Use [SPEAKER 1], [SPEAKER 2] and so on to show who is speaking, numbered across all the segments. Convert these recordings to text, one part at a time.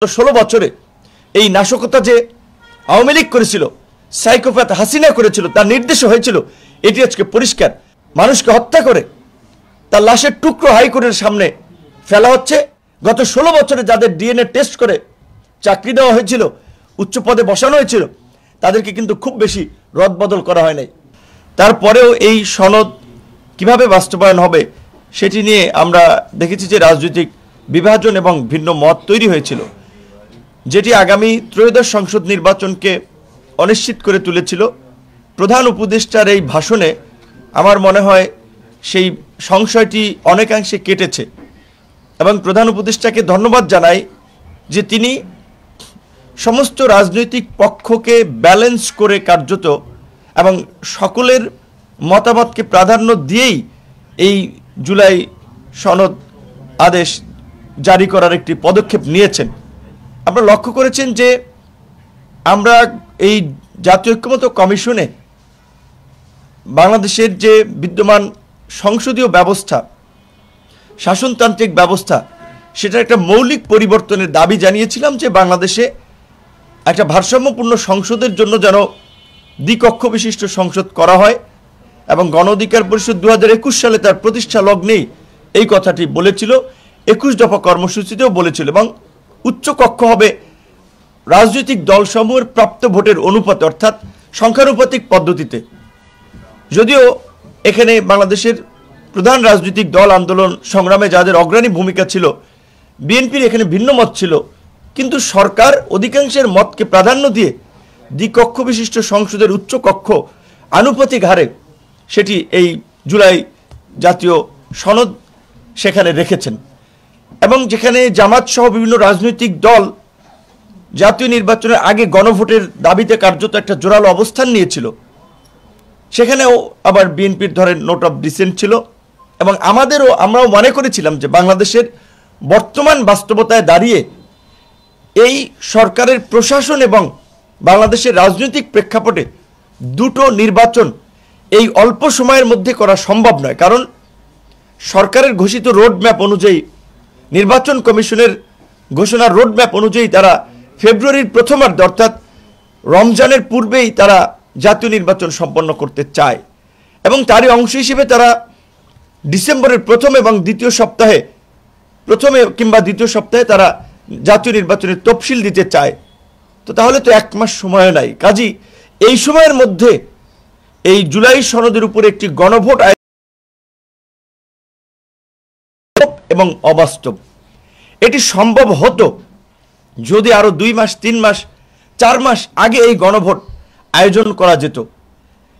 [SPEAKER 1] 16 বছরে এই নাশকতা যে আওয়ামী লীগ করেছিল, সাইকোপ্যাথ হাসিনা করেছিল, তার নির্দেশ হয়েছিল, এটি আজকে পরিষ্কার। মানুষকে হত্যা করে তার লাশের টুকরো হাইকোর্টের সামনে ফেলা হচ্ছে। গত 16 বছরে যাদের ডিএনএ টেস্ট করে চাকরি দেওয়া হয়েছিল, উচ্চ পদে বসানো হয়েছিল, তাদেরকে কিন্তু খুব বেশি রদবদল করা হয় নাই। তারপরেও এই সনদ কিভাবে বাস্তবায়ন হবে সেটি নিয়ে আমরা দেখেছি যে রাজনৈতিক বিভাজন এবং ভিন্ন মত তৈরি হয়েছিল, যেটি আগামী ত্রয়োদশ সংসদ নির্বাচনকে অনিশ্চিত করে তুলেছিল। প্রধান উপদেষ্টার এই ভাষণে আমার মনে হয় সেই সংশয়টি অনেকাংশে কেটেছে এবং প্রধান উপদেষ্টাকে ধন্যবাদ জানাই যে তিনি সমস্ত রাজনৈতিক পক্ষকে ব্যালেন্স করে কার্যত এবং সকলের মতামতকে প্রাধান্য দিয়েই এই জুলাই সনদ আদেশ জারি করার একটি পদক্ষেপ নিয়েছেন। আপনারা লক্ষ্য করেছেন যে আমরা এই জাতীয় ঐক্যমত্য কমিশনে বাংলাদেশের যে বিদ্যমান সংসদীয় ব্যবস্থা, শাসনতান্ত্রিক ব্যবস্থা, সেটার একটা মৌলিক পরিবর্তনের দাবি জানিয়েছিলাম যে বাংলাদেশে একটা ভারসাম্যপূর্ণ সংসদের জন্য যেন দ্বিকক্ষ বিশিষ্ট সংসদ করা হয় এবং গণ অধিকার পরিষদ 2021 সালে তার প্রতিষ্ঠা লগ্নেই এই কথাটি বলেছিল, 21 দফা কর্মসূচিতেও বলেছিল এবং উচ্চ কক্ষ হবে রাজনৈতিক দলসমূহের প্রাপ্ত ভোটের অনুপাতে, অর্থাৎ সংখ্যানুপাতিক পদ্ধতিতে। যদিও এখানে বাংলাদেশের প্রধান রাজনৈতিক দল আন্দোলন সংগ্রামে যাদের অগ্রণী ভূমিকা ছিল, বিএনপির এখানে ভিন্ন মত ছিল, কিন্তু সরকার অধিকাংশের মতকে প্রাধান্য দিয়ে দ্বিকক্ষ বিশিষ্ট সংসদের উচ্চ কক্ষ আনুপাতিক হারে সেটি এই জুলাই জাতীয় সনদ সেখানে রেখেছেন এবং যেখানে জামাত সহ বিভিন্ন রাজনৈতিক দল জাতীয় নির্বাচনের আগে গণভোটের দাবিতে কার্যত একটা জোরালো অবস্থান নিয়েছিল, সেখানেও আবার বিএনপির ধরেন নোট অফ ডিসেন্ট ছিল এবং আমরাও মনে করেছিলাম যে বাংলাদেশের বর্তমান বাস্তবতায় দাঁড়িয়ে এই সরকারের প্রশাসন এবং বাংলাদেশের রাজনৈতিক প্রেক্ষাপটে দুটো নির্বাচন এই অল্প সময়ের মধ্যে করা সম্ভব নয়। কারণ সরকারের ঘোষিত রোডম্যাপ অনুযায়ী, নির্বাচন কমিশনের ঘোষণার রোডম্যাপ অনুযায়ী তারা ফেব্রুয়ারির প্রথমার্ধে অর্থাৎ রমজানের পূর্বেই তারা জাতীয় নির্বাচন সম্পন্ন করতে চায় এবং তারই অংশ হিসেবে তারা ডিসেম্বরের প্রথম কিংবা দ্বিতীয় সপ্তাহে তারা জাতীয় নির্বাচনের তফসিল দিতে চায়। তো তাহলে তো 1 মাস সময় নাই। কাজী এই সময়ের মধ্যে এই জুলাই সনদের উপরে একটি গণভোট এবং অবাস্তব। এটি সম্ভব হতো যদি আরো 2 মাস, 3 মাস, 4 মাস আগে এই গণভোট আয়োজন করা যেত।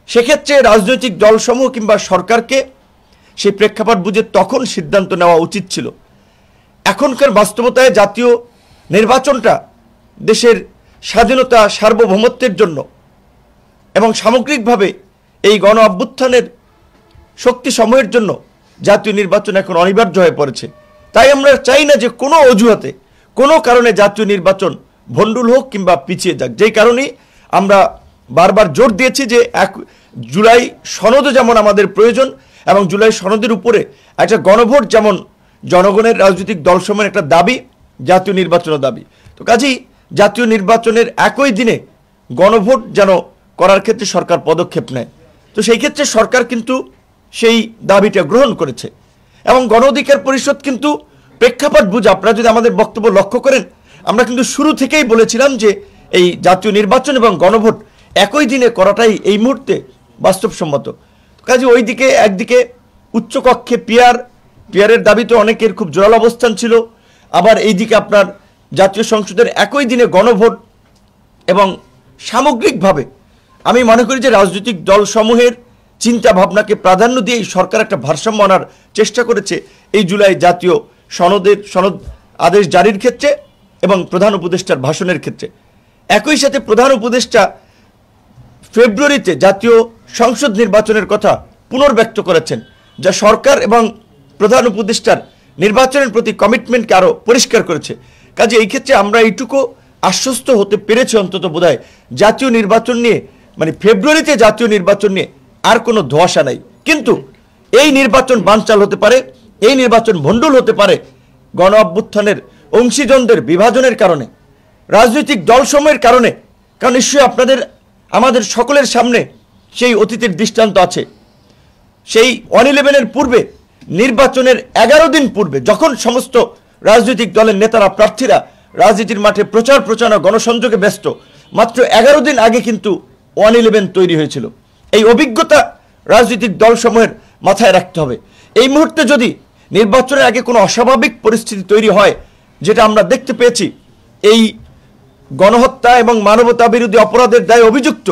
[SPEAKER 1] সেক্ষেত্রে রাজনৈতিক দলসমূহ কিংবা সরকারকে সেই প্রেক্ষাপট বুঝে তখন সিদ্ধান্ত নেওয়া উচিত ছিল। এখনকার বাস্তবতায় জাতীয় নির্বাচনটা দেশের স্বাধীনতা, সার্বভৌমত্বের জন্য এবং সামগ্রিকভাবে এই গণ অভ্যুত্থানের শক্তি সমূহের জন্য জাতীয় নির্বাচন এখন অনিবার্য হয়ে পড়েছে। তাই আমরা চাই না যে কোনো অজুহাতে, কোনো কারণে জাতীয় নির্বাচন ভণ্ডুল হোক কিংবা পিছিয়ে যাক। যেই কারণেই আমরা বারবার জোর দিয়েছি যে জুলাই সনদও যেমন আমাদের প্রয়োজন এবং জুলাই সনদের উপরে একটা গণভোট যেমন জনগণের রাজনৈতিক দলসমূহের একটা দাবি, জাতীয় নির্বাচনের দাবি। তো কাজেই জাতীয় নির্বাচনের একই দিনে গণভোট যেন করার ক্ষেত্রে সরকার পদক্ষেপ নেয়। তো সেই ক্ষেত্রে সরকার কিন্তু সেই দাবিটা গ্রহণ করেছে এবং গণ অধিকার পরিষদ কিন্তু প্রেক্ষাপট বুঝে, আপনারা যদি আমাদের বক্তব্য লক্ষ্য করেন, আমরা কিন্তু শুরু থেকেই বলেছিলাম যে এই জাতীয় নির্বাচন এবং গণভোট একই দিনে করাটাই এই মুহূর্তে বাস্তবসম্মত। কাজে একদিকে উচ্চকক্ষে পিয়ারের দাবি তো অনেকের খুব জোরালো অবস্থান ছিল, আবার এইদিকে আপনার জাতীয় সংসদের একই দিনে গণভোট এবং সামগ্রিকভাবে আমি মনে করি যে রাজনৈতিক দলসমূহের চিন্তা ভাবনাকে প্রাধান্য দিয়ে সরকার একটা ভারসাম্য আনার চেষ্টা করেছে এই জুলাই জাতীয় সনদ আদেশ জারির ক্ষেত্রে এবং প্রধান উপদেষ্টার ভাষণের ক্ষেত্রে। একই সাথে প্রধান উপদেষ্টা ফেব্রুয়ারিতে জাতীয় সংসদ নির্বাচনের কথা পুনর্ব্যক্ত করেছেন, যা সরকার এবং প্রধান উপদেষ্টার নির্বাচনের প্রতি কমিটমেন্টকে আরও পরিষ্কার করেছে। কাজে এই ক্ষেত্রে আমরা এইটুকু আশ্বস্ত হতে পেরেছি অন্তত বোধহয় জাতীয় নির্বাচন নিয়ে, মানে ফেব্রুয়ারিতে জাতীয় নির্বাচন নিয়ে আর কোনো ধোঁয়াশা নাই। কিন্তু এই নির্বাচন বানচাল হতে পারে, এই নির্বাচন ভণ্ডুল হতে পারে, গণ অভ্যুত্থানের অংশীজনদের বিভাজনের কারণে, রাজনৈতিক দলসমূহের কারণে। কারণ নিশ্চয়ই আমাদের সকলের সামনে সেই অতীতের দৃষ্টান্ত আছে। সেই 111-এর পূর্বে, নির্বাচনের 11 দিন পূর্বে, যখন সমস্ত রাজনৈতিক দলের নেতারা, প্রার্থীরা রাজনীতির মাঠে প্রচার প্রচারণা গণসংযোগে ব্যস্ত, মাত্র 11 দিন আগে কিন্তু 111 তৈরি হয়েছিল। এই অভিজ্ঞতা রাজনৈতিক দলসমূহের মাথায় রাখতে হবে। এই মুহূর্তে যদি নির্বাচনের আগে কোনো অস্বাভাবিক পরিস্থিতি তৈরি হয়, যেটা আমরা দেখতে পেয়েছি, এই গণহত্যা এবং মানবতা বিরোধী অপরাধের দায়ে অভিযুক্ত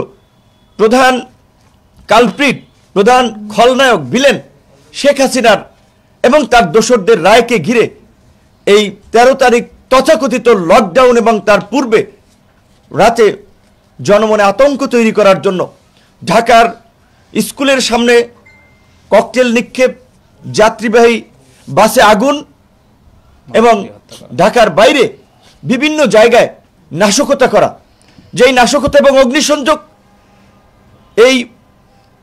[SPEAKER 1] প্রধান কালপ্রিট, প্রধান খলনায়ক, ভিলেন শেখ হাসিনার এবং তার দোসরদের রায়কে ঘিরে এই 13 তারিখ তথাকথিত লকডাউন এবং তার পূর্বে রাতে জনমনে আতঙ্ক তৈরি করার জন্য ঢাকার স্কুলের সামনে ককটেল নিক্ষেপ, যাত্রীবাহী বাসে আগুন এবং ঢাকার বাইরে বিভিন্ন জায়গায় নাশকতা করা, যেই নাশকতা এবং অগ্নিসংযোগ এই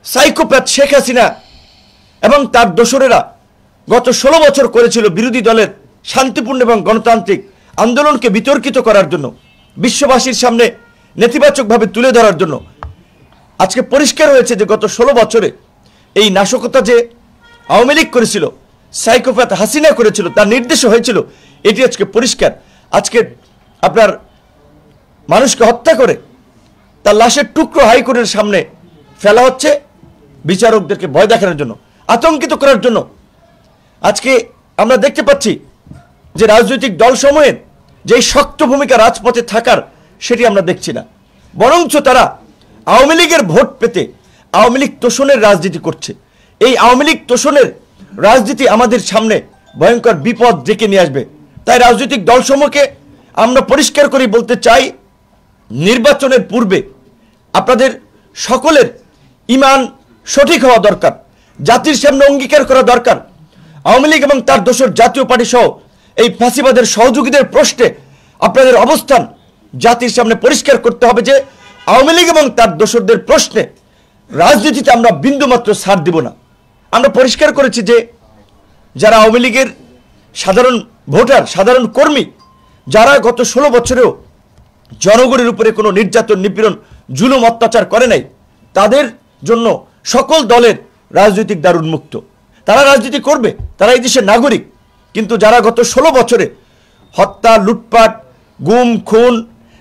[SPEAKER 1] সাইকোপ্যাথ শেখ হাসিনা এবং তার দোসরেরা গত 16 বছর করেছিল বিরোধী দলের শান্তিপূর্ণ এবং গণতান্ত্রিক আন্দোলনকে বিতর্কিত করার জন্য, বিশ্ববাসীর সামনে নেতিবাচকভাবে তুলে ধরার জন্য। আজকে পরিষ্কার হয়েছে যে গত 16 বছরে এই নাশকতা যে আওয়ামী লীগ করেছিল, সাইকোপ্যাথ হাসিনা করেছিল, তার নির্দেশে হয়েছিল, এটি আজকে পরিষ্কার। আজকে আপনার মানুষকে হত্যা করে তার লাশের টুকরো হাইকোর্টের সামনে ফেলা হচ্ছে বিচারকদেরকে ভয় দেখানোর জন্য, আতঙ্কিত করার জন্য। আজকে আমরা দেখতে পাচ্ছি যে রাজনৈতিক দলসমূহের যে শক্ত ভূমিকা রাজপথে থাকার, সেটি আমরা দেখছি না। বরঞ্চ তারা আওয়ামী লীগের ভোট পেতে আওয়ামী লীগ তোষণের রাজনীতি করছে। এই আওয়ামী লীগ তোষণের রাজনীতি আমাদের সামনে ভয়ঙ্কর বিপদ ডেকে নিয়ে আসবে। তাই রাজনৈতিক দলসমূহকে আমরা পরিষ্কার করে বলতে চাই, নির্বাচনের পূর্বে আপনাদের সকলের ঈমান সঠিক হওয়া দরকার, জাতির সামনে অঙ্গীকার করা দরকার। আওয়ামী লীগ এবং তার দোসর জাতীয় পার্টি সহ এই ফাঁসিবাদের সহযোগীদের প্রশ্নে আপনাদের অবস্থান জাতির সামনে পরিষ্কার করতে হবে যে আওয়ামী লীগ এবং তার দোসরদের প্রশ্নে রাজনীতিতে আমরা বিন্দুমাত্র ছাড় দিব না। আমরা পরিষ্কার করেছি যে যারা আওয়ামী লীগের সাধারণ ভোটার, সাধারণ কর্মী, যারা গত 16 বছরেও জনগণের উপরে কোনো নির্যাতন, নিপীড়ন, জুলুম, অত্যাচার করে নাই, তাদের জন্য সকল দলের রাজনৈতিক দ্বার উন্মুক্ত। তারা রাজনীতি করবে, তারা এই দেশের নাগরিক। কিন্তু যারা গত 16 বছরে হত্যা, লুটপাট, গুম, খুন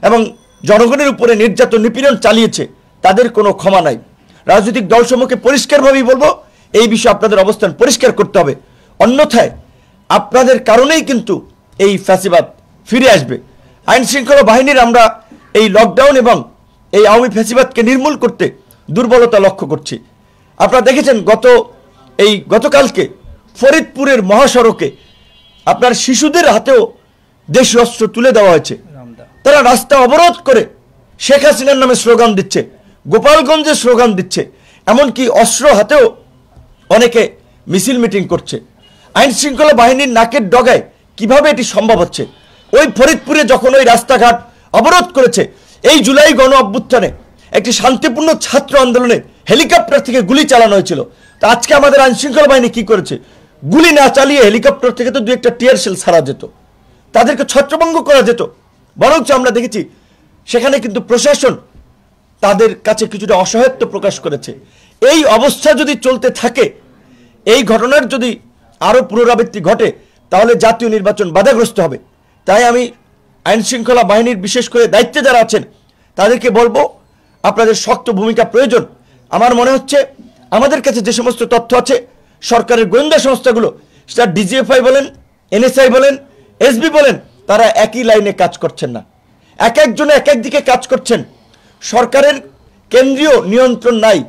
[SPEAKER 1] এবং জনগণের উপরে নির্যাতন, নিপীড়ন চালিয়েছে, তাদের কোনো ক্ষমা নাই। রাজনৈতিক দলসমূহকে পরিষ্কারভাবেই বলবো, এই বিষয়ে আপনাদের অবস্থান পরিষ্কার করতে হবে। অন্যথায় আপনাদের কারণেই কিন্তু এই ফ্যাসিবাদ ফিরে আসবে। আইন শৃঙ্খলা বাহিনীর আমরা এই লকডাউন এবং এই আওয়ামী ফ্যাসিবাদকে নির্মূল করতে দুর্বলতা লক্ষ্য করছি। আপনারা দেখেছেন গতকালকে ফরিদপুরের মহাসড়কে আপনার শিশুদের হাতেও দেশীয় অস্ত্র তুলে দেওয়া হয়েছে। তারা রাস্তা অবরোধ করে শেখ হাসিনার নামে স্লোগান দিচ্ছে, গোপালগঞ্জে স্লোগান দিচ্ছে, এমনকি অস্ত্র হাতেও অনেকে মিছিল মিটিং করছে। আইন শৃঙ্খলা বাহিনীর নাকের ডগায় কিভাবে এটি সম্ভব হচ্ছে? ওই ফরিদপুরে যখন ওই রাস্তাঘাট অবরোধ করেছে, এই জুলাই গণ অভ্যুত্থানে একটি শান্তিপূর্ণ ছাত্র আন্দোলনে হেলিকপ্টার থেকে গুলি চালানো হয়েছিল। তা আজকে আমাদের আইন শৃঙ্খলা বাহিনী কি করেছে? গুলি না চালিয়ে হেলিকপ্টার থেকে তো 2-1টা টিয়ার শেল ছাড়া যেত, তাদেরকে ছত্রভঙ্গ করা যেত। বরঞ্চ আমরা দেখেছি সেখানে কিন্তু প্রশাসন তাদের কাছে কিছুটা অসহায়ত্ব প্রকাশ করেছে। এই অবস্থা যদি চলতে থাকে, এই ঘটনার যদি আরও পুনরাবৃত্তি ঘটে, তাহলে জাতীয় নির্বাচন বাধাগ্রস্ত হবে। তাই আমি আইন শৃঙ্খলা বাহিনীর বিশেষ করে দায়িত্বে যারা আছেন তাদেরকে বলবো, আপনাদের শক্ত ভূমিকা প্রয়োজন। আমার মনে হচ্ছে আমাদের কাছে যে সমস্ত তথ্য আছে, সরকারের গোয়েন্দা সংস্থাগুলো, সেটা ডিজিএফআই বলেন, এনএসআই বলেন, এসবি বলেন, তারা একই লাইনে কাজ করছেন না। এক একজনে এক এক দিকে কাজ করছেন। সরকারের কেন্দ্রীয় নিয়ন্ত্রণ নাই।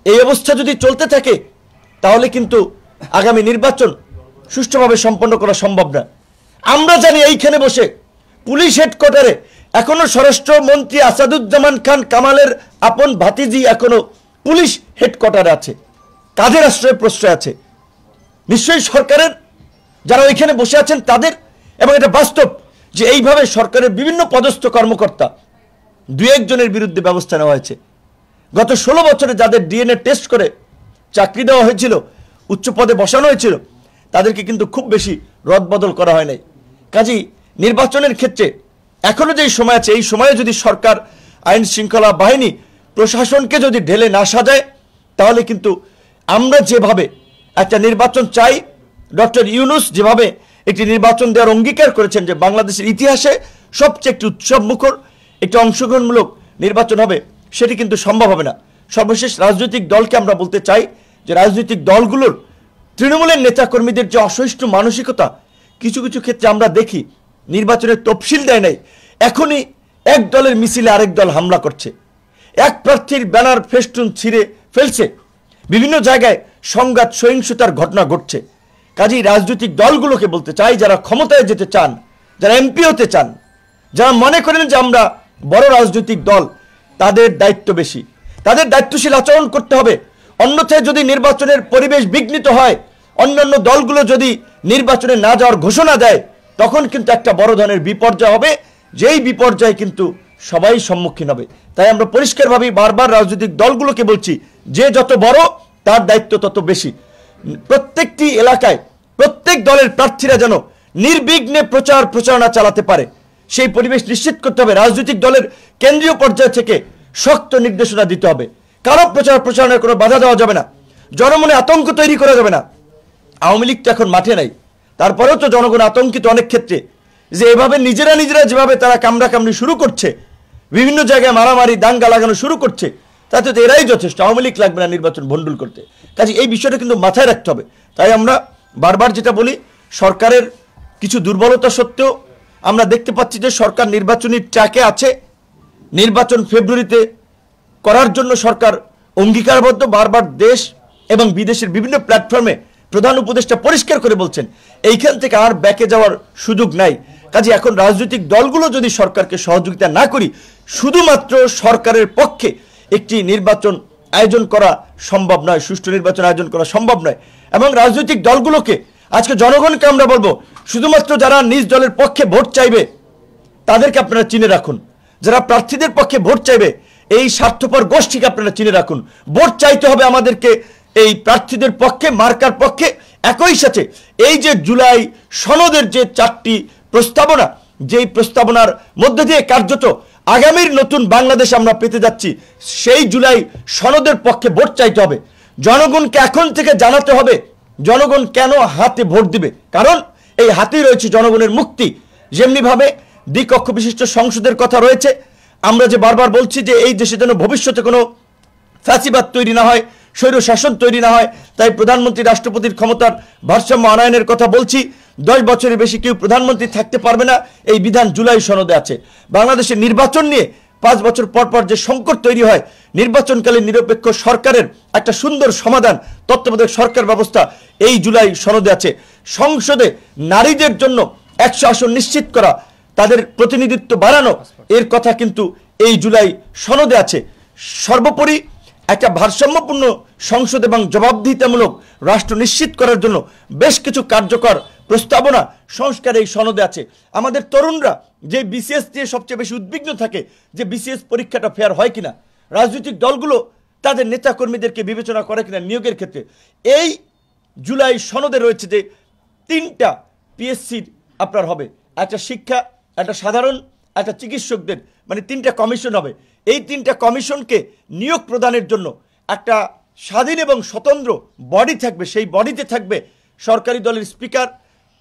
[SPEAKER 1] এই অবস্থা যদি চলতে থাকে, তাহলে কিন্তু আগামী নির্বাচন সুষ্ঠুভাবে সম্পন্ন করা সম্ভব না। আমরা জানি এইখানে বসে পুলিশ হেডকোয়ার্টারে এখনো স্বরাষ্ট্রমন্ত্রী আসাদুজ্জামান খান কামালের আপন ভাতিজি এখনো পুলিশ হেডকোয়ার্টারে আছে, কাদের আশ্রয় প্রশ্রয় আছে? নিশ্চয়ই সরকারের যারা ওইখানে বসে আছেন তাদের। এবং এটা বাস্তব যে এইভাবে সরকারের বিভিন্ন পদস্থ কর্মকর্তা 2-1 জনের বিরুদ্ধে ব্যবস্থা নেওয়া হয়েছে। গত 16 বছরে যাদের ডিএনএ টেস্ট করে চাকরি দেওয়া হয়েছিল, উচ্চ পদে বসানো হয়েছিল, তাদেরকে কিন্তু খুব বেশি রদবদল করা হয় নাই। কাজেই নির্বাচনের ক্ষেত্রে এখনো যেই সময় আছে, এই সময়ে যদি সরকার আইন শৃঙ্খলা বাহিনী প্রশাসনকে যদি ঢেলে না সাজায়, তাহলে কিন্তু আমরা যেভাবে একটা নির্বাচন চাই, ডক্টর ইউনূস যেভাবে একটি নির্বাচন দেওয়ার অঙ্গীকার করেছেন যে বাংলাদেশের ইতিহাসে সবচেয়ে একটি উৎসব মুখর একটি অংশগ্রহণমূলক নির্বাচন হবে, সেটি কিন্তু সম্ভব হবে না। সর্বশেষ রাজনৈতিক দলকে আমরা বলতে চাই যে রাজনৈতিক দলগুলোর তৃণমূলের নেতাকর্মীদের যে অসহিষ্ণু মানসিকতা, কিছু কিছু ক্ষেত্রে আমরা দেখি নির্বাচনের তফসিল দেয় নাই, এখনই এক দলের মিছিলে আরেক দল হামলা করছে, এক প্রার্থীর ব্যানার ফেস্টুন ছিঁড়ে ফেলছে, বিভিন্ন জায়গায় সংঘাত সহিংসতার ঘটনা ঘটছে। কাজেই রাজনৈতিক দলগুলোকে বলতে চাই, যারা ক্ষমতায় যেতে চান, যারা এমপি হতে চান, যারা মনে করেন যে আমরা বড় রাজনৈতিক দল, তাদের দায়িত্ব বেশি, তাদের দায়িত্বশীল আচরণ করতে হবে। অন্যথায় যদি নির্বাচনের পরিবেশ বিঘ্নিত হয়, অন্যান্য দলগুলো যদি নির্বাচনে না যাওয়ার ঘোষণা দেয়, তখন কিন্তু একটা বড় ধরনের বিপর্যয় হবে, যেই বিপর্যয় কিন্তু সবাই সম্মুখীন হবে। তাই আমরা পরিষ্কারভাবে বারবার রাজনৈতিক দলগুলোকে বলছি, যে যত বড় তার দায়িত্ব তত বেশি। প্রত্যেকটি এলাকায় প্রত্যেক দলের প্রার্থীরা যেন নির্বিঘ্নে প্রচারণা চালাতে পারে, সেই পরিবেশ নিশ্চিত করতে হবে। রাজনৈতিক দলের কেন্দ্রীয় পর্যায় থেকে শক্ত নির্দেশনা দিতে হবে, কারো প্রচারণার কোনো বাধা দেওয়া যাবে না, জনমনে আতঙ্ক তৈরি করা যাবে না। আওয়ামী লীগ তো এখন মাঠে নাই, তারপরেও তো জনগণ আতঙ্কিত অনেক ক্ষেত্রে, যে এভাবে নিজেরা যেভাবে তারা কামড়াকামড়ি শুরু করছে, বিভিন্ন জায়গায় মারামারি দাঙ্গা লাগানো শুরু করছে, তাতে তো এরাই যথেষ্ট, আওয়ামী লীগ লাগবে না নির্বাচন ভণ্ডুল করতে। কাজে এই বিষয়টা কিন্তু মাথায় রাখতে হবে। তাই আমরা বারবার যেটা বলি, সরকারের কিছু দুর্বলতা সত্ত্বেও আমরা দেখতে পাচ্ছি যে সরকার নির্বাচনী ট্র্যাকে আছে, নির্বাচন ফেব্রুয়ারিতে করার জন্য সরকার অঙ্গীকারবদ্ধ। বারবার দেশ এবং বিদেশের বিভিন্ন প্ল্যাটফর্মে প্রধান উপদেষ্টা পরিষ্কার করে বলছেন এইখান থেকে আর ব্যাকে যাওয়ার সুযোগ নাই। কাজে এখন রাজনৈতিক দলগুলো যদি সরকারকে সহযোগিতা না করি, শুধুমাত্র সরকারের পক্ষে একটি নির্বাচন আয়োজন করা সম্ভব নয়, সুষ্ঠু নির্বাচন আয়োজন করা সম্ভব নয়। এবং রাজনৈতিক দলগুলোকে আজকে জনগণকে আমরা বলবো, শুধুমাত্র যারা নিজ দলের পক্ষে ভোট চাইবে তাদেরকে আপনারা চিনে রাখুন, যারা প্রার্থীদের পক্ষে ভোট চাইবে এই স্বার্থপর গোষ্ঠীকে আপনারা চিনে রাখুন। ভোট চাইতে হবে আমাদেরকে এই প্রার্থীদের পক্ষে, মার্কার পক্ষে। একই সাথে এই যে জুলাই সনদের যে 4টি প্রস্তাবনা, যেই প্রস্তাবনার মধ্যে দিয়ে কার্যত আগামীর নতুন বাংলাদেশ আমরা পেতে যাচ্ছি, সেই জুলাই সনদের পক্ষে ভোট চাইতে হবে। জনগণকে এখন থেকে জানাতে হবে জনগণ কেন হাতে ভোট দিবে, কারণ এই হাতেই রয়েছে জনগণের মুক্তি। যেমনিভাবে দ্বিকক্ষ বিশিষ্ট সংসদের কথা রয়েছে, আমরা যে বারবার বলছি যে এই দেশে যেন ভবিষ্যতে কোনো ফ্যাসিবাদ তৈরি না হয়, স্বৈর শাসন তৈরি না হয়, তাই প্রধানমন্ত্রী রাষ্ট্রপতির ক্ষমতার ভারসাম্য আনয়নের কথা বলছি। 10 বছরের বেশি কেউ প্রধানমন্ত্রী থাকতে পারবে না, এই বিধান জুলাই সনদে আছে। বাংলাদেশের নির্বাচন নিয়ে 5 বছর পর পর যে সংকট তৈরি হয়, নির্বাচনকালীন নিরপেক্ষ সরকারের একটা সুন্দর সমাধান, তত্ত্বাবধায়ক সরকার ব্যবস্থা এই জুলাই সনদে আছে। সংসদে নারীদের জন্য 100 আসন নিশ্চিত করা, তাদের প্রতিনিধিত্ব বাড়ানো, এর কথা কিন্তু এই জুলাই সনদে আছে। সর্বোপরি একটা ভারসাম্যপূর্ণ সংসদ এবং জবাবদিহিতামূলক রাষ্ট্র নিশ্চিত করার জন্য বেশ কিছু কার্যকর প্রস্তাবনা সংস্কার এই সনদে আছে। আমাদের তরুণরা যে বিসিএস দিয়ে সবচেয়ে বেশি উদ্বিগ্ন থাকে যে বিসিএস পরীক্ষাটা ফেয়ার হয় কিনা, রাজনৈতিক দলগুলো তাদের নেতাকর্মীদেরকে বিবেচনা করে কিনা নিয়োগের ক্ষেত্রে, এই জুলাই সনদে রয়েছে যে 3টা পিএসসি আপনার হবে, একটা শিক্ষা, একটা সাধারণ, একটা চিকিৎসকদের, মানে 3টা কমিশন হবে। এই 3টা কমিশনকে নিয়োগ প্রদানের জন্য একটা স্বাধীন এবং স্বতন্ত্র বডি থাকবে, সেই বডিতে থাকবে সরকারি দলের স্পিকার,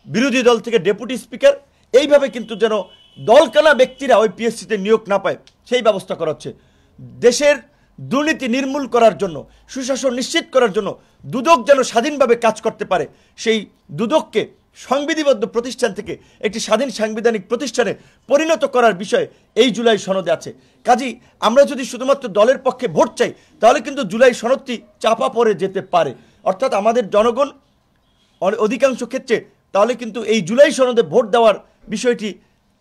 [SPEAKER 1] বিরোধী দল থেকে ডেপুটি স্পিকার। এইভাবে কিন্তু যেন দলকানা ব্যক্তিরা ওই পিএসসিতে নিয়োগ না পায় সেই ব্যবস্থা করা হচ্ছে। দেশের দুর্নীতি নির্মূল করার জন্য, সুশাসন নিশ্চিত করার জন্য দুদক যেন স্বাধীনভাবে কাজ করতে পারে, সেই দুদককে সংবিধিবদ্ধ প্রতিষ্ঠান থেকে একটি স্বাধীন সাংবিধানিক প্রতিষ্ঠানে পরিণত করার বিষয়ে এই জুলাই সনদে আছে। কাজেই আমরা যদি শুধুমাত্র দলের পক্ষে ভোট চাই, তাহলে কিন্তু জুলাই সনদটি চাপা পড়ে যেতে পারে। অর্থাৎ আমাদের জনগণ অধিকাংশ ক্ষেত্রে তাহলে কিন্তু এই জুলাই সনদে ভোট দেওয়ার বিষয়টি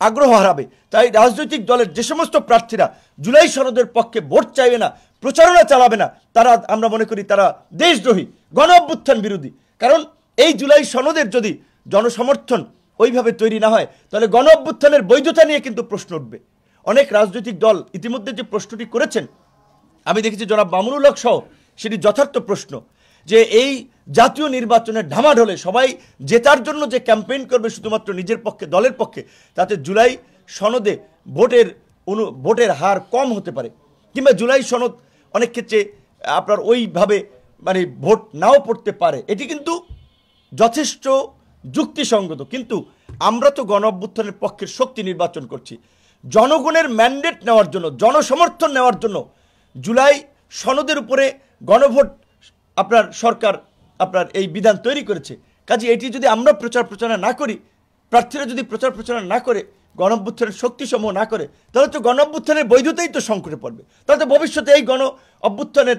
[SPEAKER 1] আগ্রহ হারাবে। তাই রাজনৈতিক দলের যে সমস্ত প্রার্থীরা জুলাই সনদের পক্ষে ভোট চাইবে না, প্রচারণা চালাবে না, তারা আমরা মনে করি তারা দেশদ্রোহী, গণ অভ্যুত্থান বিরোধী। কারণ এই জুলাই সনদের যদি জনসমর্থন ওইভাবে তৈরি না হয়, তাহলে গণ অভ্যুত্থানের বৈধতা নিয়ে কিন্তু প্রশ্ন উঠবে। অনেক রাজনৈতিক দল ইতিমধ্যে যে প্রশ্নটি করেছেন, আমি দেখেছি জনাব মামুনুল হক সহ, সেটি যথার্থ প্রশ্ন যে এই জাতীয় নির্বাচনের ঢামাঢোলে সবাই জেতার জন্য যে ক্যাম্পেইন করবে শুধুমাত্র নিজের পক্ষে, দলের পক্ষে, তাতে জুলাই সনদে ভোটের হার কম হতে পারে, কিংবা জুলাই সনদ অনেক ক্ষেত্রে আপনার ওইভাবে মানে ভোট নাও পড়তে পারে। এটি কিন্তু যথেষ্ট যুক্তিসঙ্গত। কিন্তু আমরা তো গণ অভ্যুত্থানের পক্ষের শক্তি নির্বাচন করছি, জনগণের ম্যান্ডেট নেওয়ার জন্য, জনসমর্থন নেওয়ার জন্য জুলাই সনদের উপরে গণভোট আপনার সরকার আপনার এই বিধান তৈরি করেছে। কাজে এটি যদি আমরা প্রচারণা না করি, প্রার্থীরা যদি প্রচারণা না করে, গণ অভ্যুত্থানের শক্তিসমূহ না করে, তাহলে তো গণ অভ্যুত্থানের বৈধতাই তো সংকটে পড়বে। তাহলে তো ভবিষ্যতে এই গণ অভ্যুত্থানের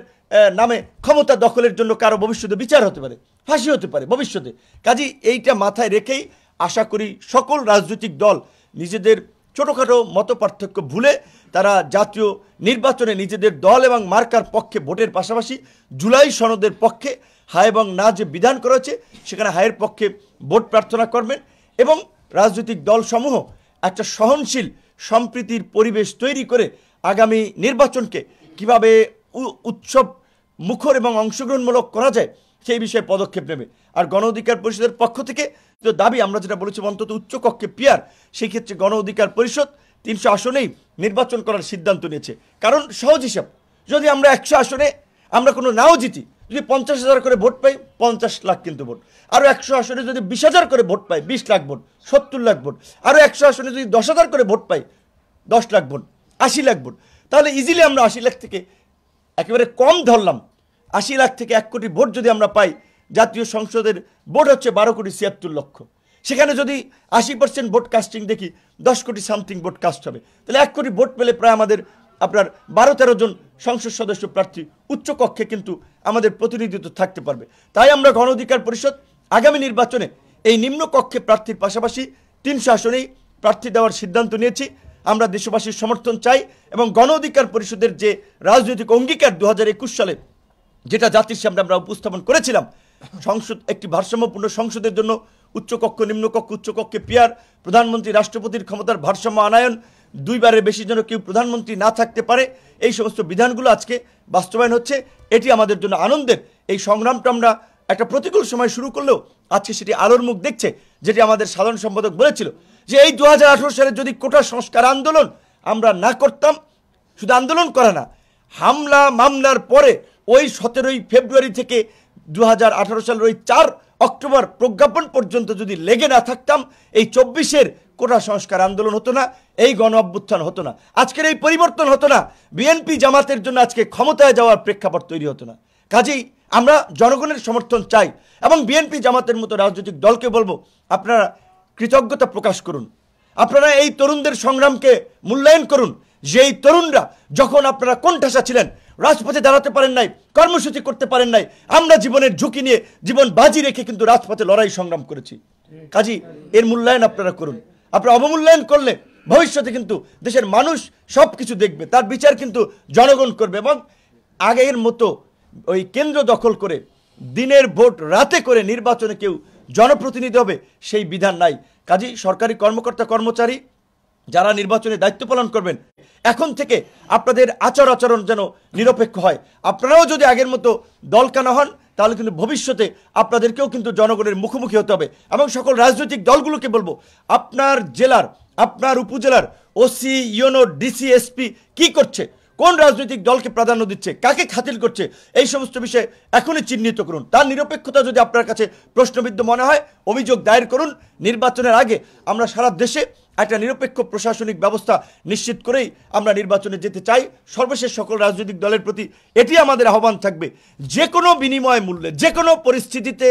[SPEAKER 1] নামে ক্ষমতা দখলের জন্য কারো ভবিষ্যতে বিচার হতে পারে, ফাঁসি হতে পারে ভবিষ্যতে। কাজেই এইটা মাথায় রেখেই আশা করি সকল রাজনৈতিক দল নিজেদের ছোটোখাটো মত পার্থক্য ভুলে তারা জাতীয় নির্বাচনে নিজেদের দল এবং মার্কার পক্ষে ভোটের পাশাপাশি জুলাই সনদের পক্ষে হায় এবং না যে বিধান করা হয়েছে সেখানে হায়ের পক্ষে ভোট প্রার্থনা করবেন, এবং রাজনৈতিক দলসমূহ একটা সহনশীল সম্প্রীতির পরিবেশ তৈরি করে আগামী নির্বাচনকে কিভাবে উৎসব মুখর এবং অংশগ্রহণমূলক করা যায় সেই বিষয়ে পদক্ষেপ নেবে। আর গণ অধিকার পরিষদের পক্ষ থেকে যে দাবি, আমরা যেটা বলেছি অন্তত উচ্চকক্ষে পিয়ার, সেই ক্ষেত্রে গণ অধিকার পরিষদ 300 আসনেই নির্বাচন করার সিদ্ধান্ত নিয়েছে। কারণ সহজ হিসাব, যদি আমরা 100 আসনে আমরা কোনো নাও জিতি, যদি 50,000 করে ভোট পাই 50 লাখ কিন্তু ভোট, আরও 100 আসনে যদি 20,000 করে ভোট পাই 20 লাখ ভোট, 70 লাখ ভোট, আরও 100 আসনে যদি 10,000 করে ভোট পাই 10 লাখ ভোট, 80 লাখ ভোট, তাহলে ইজিলি আমরা 80 লাখ থেকে একেবারে কম ধরলাম, 80 লাখ থেকে 1 কোটি ভোট যদি আমরা পাই, জাতীয় সংসদের ভোট হচ্ছে 12,76,00,000, সেখানে যদি 80% ভোট কাস্টিং দেখি 10 কোটি সামথিং ভোট কাস্ট হবে, তাহলে 1 কোটি ভোট পেলে প্রায় আমাদের আপনার 12-13 জন সংসদ সদস্য প্রার্থী উচ্চকক্ষে কিন্তু আমাদের প্রতিনিধিত্ব থাকতে পারবে। তাই আমরা গণ অধিকার পরিষদ আগামী নির্বাচনে এই নিম্নকক্ষে প্রার্থীর পাশাপাশি 300 আসনেই প্রার্থী দেওয়ার সিদ্ধান্ত নিয়েছি। আমরা দেশবাসীর সমর্থন চাই এবং গণ অধিকার পরিষদের যে রাজনৈতিক অঙ্গীকার 2021 সালে যেটা জাতির সামনে আমরা উপস্থাপন করেছিলাম, সংসদ একটি ভারসাম্যপূর্ণ সংসদের জন্য উচ্চকক্ষ, নিম্নকক্ষ, উচ্চকক্ষে পিয়ার, প্রধানমন্ত্রী রাষ্ট্রপতির ক্ষমতার ভারসাম্য আনায়ন, 2 বারের বেশি যেন কেউ প্রধানমন্ত্রী না থাকতে পারে, এই সমস্ত বিধানগুলো আজকে বাস্তবায়ন হচ্ছে। এটি আমাদের জন্য আনন্দের। এই সংগ্রামটা আমরা একটা প্রতিকূল সময় শুরু করলেও আজকে সেটি আলোর মুখ দেখছে, যেটি আমাদের সাধারণ সম্পাদক বলেছিল যে এই 2018 সালে যদি কোটা সংস্কার আন্দোলন আমরা না করতাম, শুধু আন্দোলন করা না, হামলা মামলার পরে ওই 17ই ফেব্রুয়ারি থেকে 2018 সালের ওই 4 অক্টোবর প্রজ্ঞাপন পর্যন্ত যদি লেগে না থাকতাম, এই 24-এর কোটা সংস্কার আন্দোলন হতো না, এই গণ অভ্যুত্থান হতো না, আজকের এই পরিবর্তন হতো না, বিএনপি জামাতের জন্য আজকে ক্ষমতায় যাওয়ার প্রেক্ষাপট তৈরি হতো না। কাজেই আমরা জনগণের সমর্থন চাই এবং বিএনপি জামাতের মতো রাজনৈতিক দলকে বলবো, আপনারা কৃতজ্ঞতা প্রকাশ করুন, আপনারা এই তরুণদের সংগ্রামকে মূল্যায়ন করুন। যেই তরুণরা যখন আপনারা কোণঠাসা ছিলেন, রাজপথে দাঁড়াতে পারেন নাই, কর্মসূচি করতে পারেন নাই, আমরা জীবনের ঝুঁকি নিয়ে জীবন বাজি রেখে কিন্তু রাজপথে লড়াই সংগ্রাম করেছি। কাজেই এর মূল্যায়ন আপনারা করুন। আপনারা অবমূল্যায়ন করলে ভবিষ্যতে কিন্তু দেশের মানুষ সব কিছু দেখবে, তার বিচার কিন্তু জনগণ করবে। এবং আগের মতো ওই কেন্দ্র দখল করে দিনের ভোট রাতে করে নির্বাচনে কেউ জনপ্রতিনিধি হবে সেই বিধান নাই। কাজেই সরকারি কর্মকর্তা কর্মচারী যারা নির্বাচনে দায়িত্ব পালন করবেন, এখন থেকে আপনাদের আচরণ যেন নিরপেক্ষ হয়। আপনারাও যদি আগের মতো দলকানা হন, তাহলে কিন্তু ভবিষ্যতে আপনাদেরকেও কিন্তু জনগণের মুখোমুখি হতে হবে। এবং সকল রাজনৈতিক দলগুলোকে বলবো, আপনার জেলার, আপনার উপজেলার ওসি, ইউনো, ডিসি, এসপি কি করছে, কোন রাজনৈতিক দলকে প্রাধান্য দিচ্ছে, কাকে খাতির করছে, এই সমস্ত বিষয়ে এখনই চিহ্নিত করুন। তার নিরপেক্ষতা যদি আপনার কাছে প্রশ্নবিদ্ধ মনে হয়, অভিযোগ দায়ের করুন। নির্বাচনের আগে আমরা সারা দেশে একটা নিরপেক্ষ প্রশাসনিক ব্যবস্থা নিশ্চিত করেই আমরা নির্বাচনে যেতে চাই। সর্বশেষ সকল রাজনৈতিক দলের প্রতি এটি আমাদের আহ্বান থাকবে, যে কোনো বিনিময় মূল্যে, যে কোনো পরিস্থিতিতে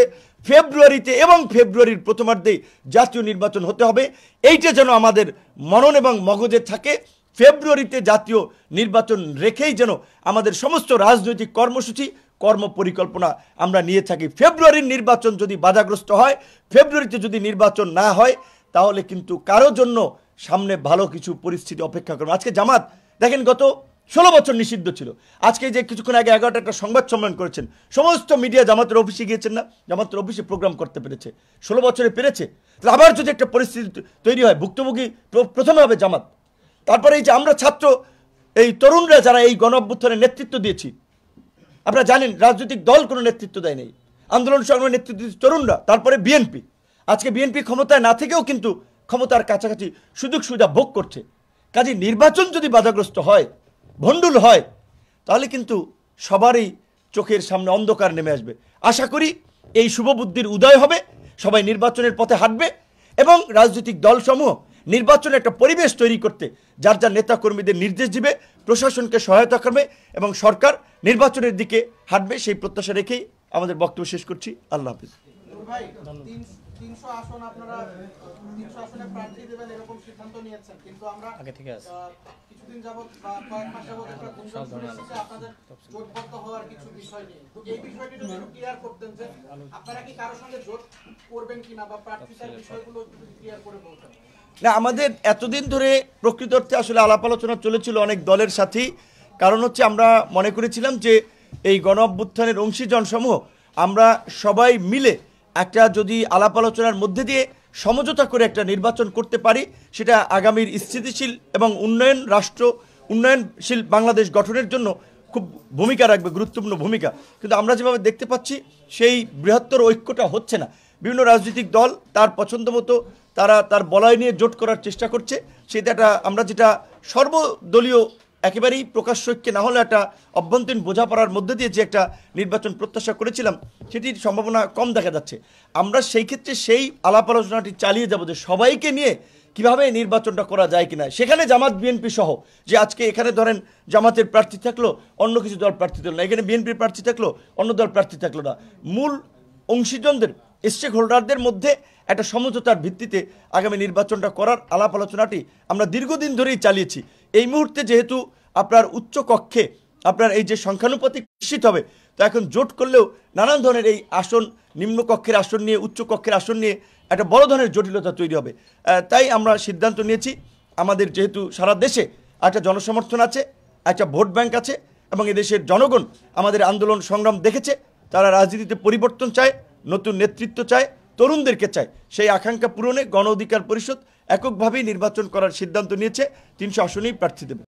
[SPEAKER 1] ফেব্রুয়ারিতে এবং ফেব্রুয়ারির প্রথমার্ধেই জাতীয় নির্বাচন হতে হবে। এইটা যেন আমাদের মনন এবং মগজে থাকে। ফেব্রুয়ারিতে জাতীয় নির্বাচন রেখেই যেন আমাদের সমস্ত রাজনৈতিক কর্মসূচি, কর্ম পরিকল্পনা আমরা নিয়ে থাকি। ফেব্রুয়ারির নির্বাচন যদি বাধাগ্রস্ত হয়, ফেব্রুয়ারিতে যদি নির্বাচন না হয়, তাহলে কিন্তু কারোর জন্য সামনে ভালো কিছু পরিস্থিতি অপেক্ষা করবে। আজকে জামাত দেখেন গত 16 বছর নিষিদ্ধ ছিল, আজকে যে কিছুক্ষণ আগে 11টা একটা সংবাদ সম্মেলন করেছেন, সমস্ত মিডিয়া জামাতের অফিসে গিয়েছেন না, জামাতের অফিসে প্রোগ্রাম করতে পেরেছে, 16 বছরে পেরেছে। তাহলে আবার যদি একটা পরিস্থিতি তৈরি হয়, ভুক্তভোগী প্রথমে হবে জামাত। তারপরে এই যে আমরা ছাত্র, এই তরুণরা যারা এই গণ অভ্যুত্থানের নেতৃত্ব দিয়েছি, আপনারা জানেন রাজনৈতিক দল কোনো নেতৃত্ব দেয় নাই, আন্দোলন সংগ্রামের নেতৃত্ব দিচ্ছে তরুণরা, তারপরে বিএনপি। আজকে বিএনপি ক্ষমতায় না থেকেও কিন্তু ক্ষমতার কাছাকাছি সুযোগ সুবিধা ভোগ করছে। কাজে নির্বাচন যদি বাধাগ্রস্ত হয়, ভণ্ডুল হয়, তাহলে কিন্তু সবারই চোখের সামনে অন্ধকার নেমে আসবে। আশা করি এই শুভবুদ্ধির উদয় হবে, সবাই নির্বাচনের পথে হাঁটবে এবং রাজনৈতিক দলসমূহ নির্বাচনের একটা পরিবেশ তৈরি করতে যার যার নেতা কর্মীদের নির্দেশ দিবে, প্রশাসনকে সহায়তা করবে এবং সরকার নির্বাচনের দিকে হাঁটবে, সেই প্রত্যাশা রেখেই আমাদের বক্তব্য শেষ করছি। আল্লাহ হাফিজ।
[SPEAKER 2] ভাই 300 আসন আপনারা 300 আসনে প্রার্থী দেবেন এরকম সিদ্ধান্ত নিয়েছেন, কিন্তু আমরা আগে থেকে কিছুদিন যাবত বা কয়েক মাস যাবত একটা গুঞ্জন শুনছি আপনাদের জোটবদ্ধ হওয়ার কিছু বিষয় নিয়ে। তো এই বিষয়টি যদি একটু ক্লিয়ার করতেন যে আপনারা কি কারোর সঙ্গে জোট করবেন কিনা বা প্রার্থীতার বিষয়গুলো একটু ক্লিয়ার করে বলতেন।
[SPEAKER 1] না, আমাদের এতদিন ধরে প্রকৃত অর্থে আসলে আলাপ আলোচনা চলেছিল অনেক দলের সাথেই। কারণ হচ্ছে আমরা মনে করেছিলাম যে এই গণ অভ্যুত্থানের অংশীজনসমূহ আমরা সবাই মিলে একটা যদি আলাপ আলোচনার মধ্যে দিয়ে সমঝোতা করে একটা নির্বাচন করতে পারি, সেটা আগামীর স্থিতিশীল এবং উন্নয়নশীল বাংলাদেশ গঠনের জন্য খুব ভূমিকা রাখবে, গুরুত্বপূর্ণ ভূমিকা। কিন্তু আমরা যেভাবে দেখতে পাচ্ছি সেই বৃহত্তর ঐক্যটা হচ্ছে না। বিভিন্ন রাজনৈতিক দল তার পছন্দ মতো তারা তার বলয় নিয়ে জোট করার চেষ্টা করছে। সেটা আমরা যেটা সর্বদলীয় একেবারেই প্রকাশ্য ঐক্যে না হলে একটা অভ্যন্তরীণ বোঝাপড়ার মধ্যে দিয়ে যে একটা নির্বাচন প্রত্যাশা করেছিলাম, সেটির সম্ভাবনা কম দেখা যাচ্ছে। আমরা সেই ক্ষেত্রে সেই আলাপ আলোচনাটি চালিয়ে যাব যে সবাইকে নিয়ে কিভাবে নির্বাচনটা করা যায় কিনা। সেখানে জামাত বিএনপি সহ, যে আজকে এখানে ধরেন জামাতের প্রার্থী থাকলো, অন্য কিছু দল প্রার্থী থাকলো না, এখানে বিএনপির প্রার্থী থাকলো, অন্য দল প্রার্থী থাকলো না, মূল অংশীজনদের স্টেক হোল্ডারদের মধ্যে একটা সমঝোতার ভিত্তিতে আগামী নির্বাচনটা করার আলাপ আলোচনাটি আমরা দীর্ঘদিন ধরেই চালিয়েছি। এই মুহূর্তে যেহেতু আপনার উচ্চ কক্ষে আপনার এই যে সংখ্যানুপাতিক নিশ্চিত হবে, তো এখন জোট করলেও নানান ধরনের এই আসন, নিম্নকক্ষের আসন নিয়ে, উচ্চ কক্ষের আসন নিয়ে একটা বড় ধরনের জটিলতা তৈরি হবে। তাই আমরা সিদ্ধান্ত নিয়েছি, আমাদের যেহেতু সারা দেশে একটা জনসমর্থন আছে, একটা ভোট ব্যাংক আছে এবং এদেশের জনগণ আমাদের আন্দোলন সংগ্রাম দেখেছে, তারা রাজনীতিতে পরিবর্তন চায়, নতুন নেতৃত্ব চায়, তরুণদেরকে চায়। সেই আকাঙ্ক্ষা পূরণে গণ অধিকার পরিষদ এককভাবেই নির্বাচন করার সিদ্ধান্ত নিয়েছে, 300 আসনেই প্রার্থী দেবে।